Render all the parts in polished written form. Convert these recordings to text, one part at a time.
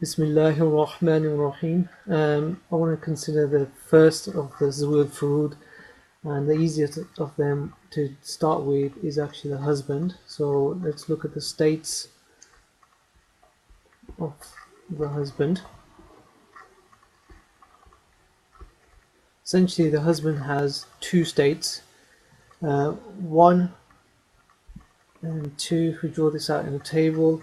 Bismillahir Rahmanir Rahim. I want to consider the first of the Zawil Furud, and the easiest of them to start with is actually the husband. So let's look at the states of the husband. Essentially, the husband has two states, 1 and 2. If we draw this out in a table,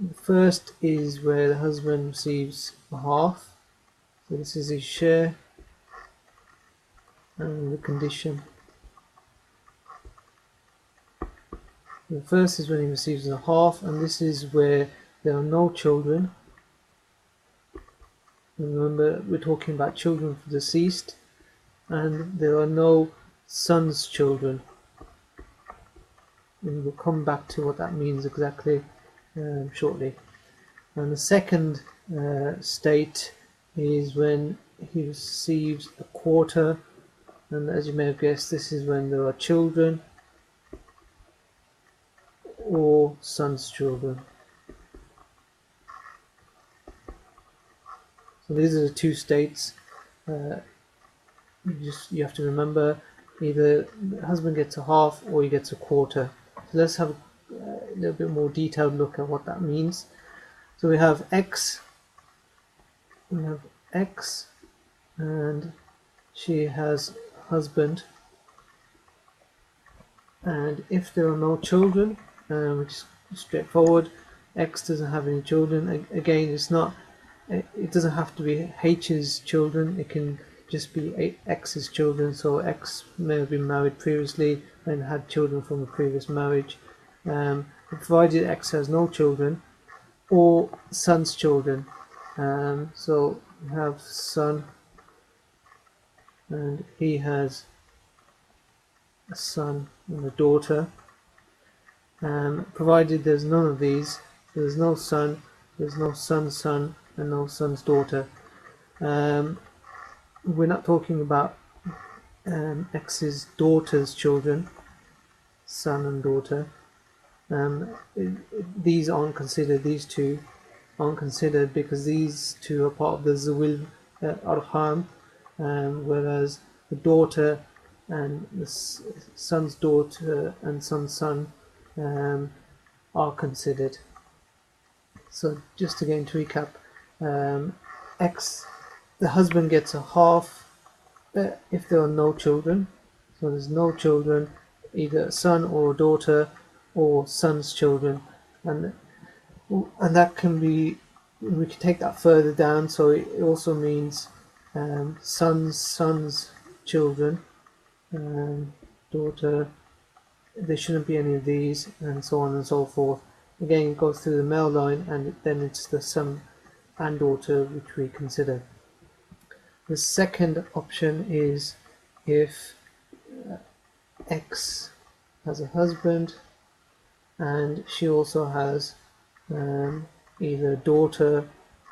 the first is where the husband receives a half. So this is his share, and the condition. The first is when he receives a half, and this is where there are no children. Remember, we're talking about children for deceased, and there are no sons' children. And we'll come back to what that means exactly shortly. And the second state is when he receives a quarter, and as you may have guessed, this is when there are children or sons' children. So these are the two states. You have to remember, either the husband gets a half or he gets a quarter. So let's have a little bit more detailed look at what that means. So we have X, and she has husband, and if there are no children, which is straightforward, X doesn't have any children. Again, it doesn't have to be H's children, it can just be X's children. So X may have been married previously and had children from a previous marriage, provided X has no children, or son's children. So we have son, and he has a son and a daughter. Provided there's none of these, there's no son, there's no son's son, and no son's daughter. We're not talking about X's daughter's children, son and daughter. These aren't considered, these two aren't considered, because these two are part of the Zawil Arham, whereas the daughter and the son's daughter and son's son are considered. So just again to recap, the husband gets a half if there are no children. So there's no children, either a son or a daughter or son's children, and that can be, we can take that further down. So it also means sons' children, daughter, there shouldn't be any of these, and so on and so forth. Again, it goes through the male line, and then it's the son and daughter which we consider. The second option is if X has a husband and she also has either daughter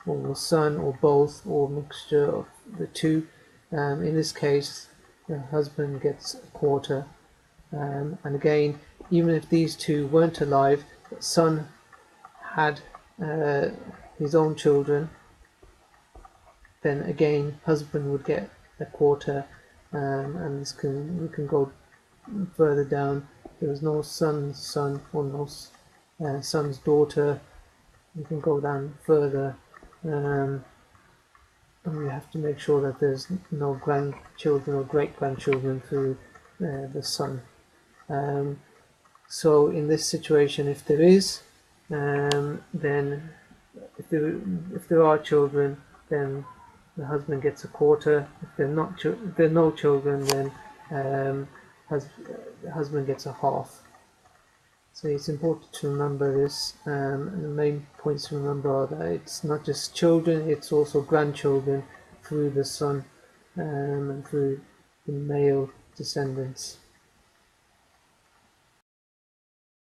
or son or both, or mixture of the two. In this case, the husband gets a quarter. And again, even if these two weren't alive, the son had his own children, then again husband would get a quarter, and we can go further down. There was no son's son or no son's daughter. We can go down further, and we have to make sure that there's no grandchildren or great-grandchildren through the son. So in this situation, if there is, then if there are children, then the husband gets a quarter. If there are no children, then the husband gets a half. So it's important to remember this, and the main points to remember are that it's not just children, it's also grandchildren through the son and through the male descendants.